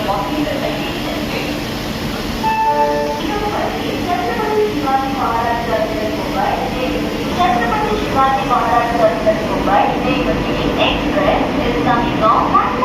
walking the station. Chhatrapati Shivaji Maharaj terminus Mumbai Chhatrapati Shivaji Maharaj terminus Mumbai Devagiri Express is coming on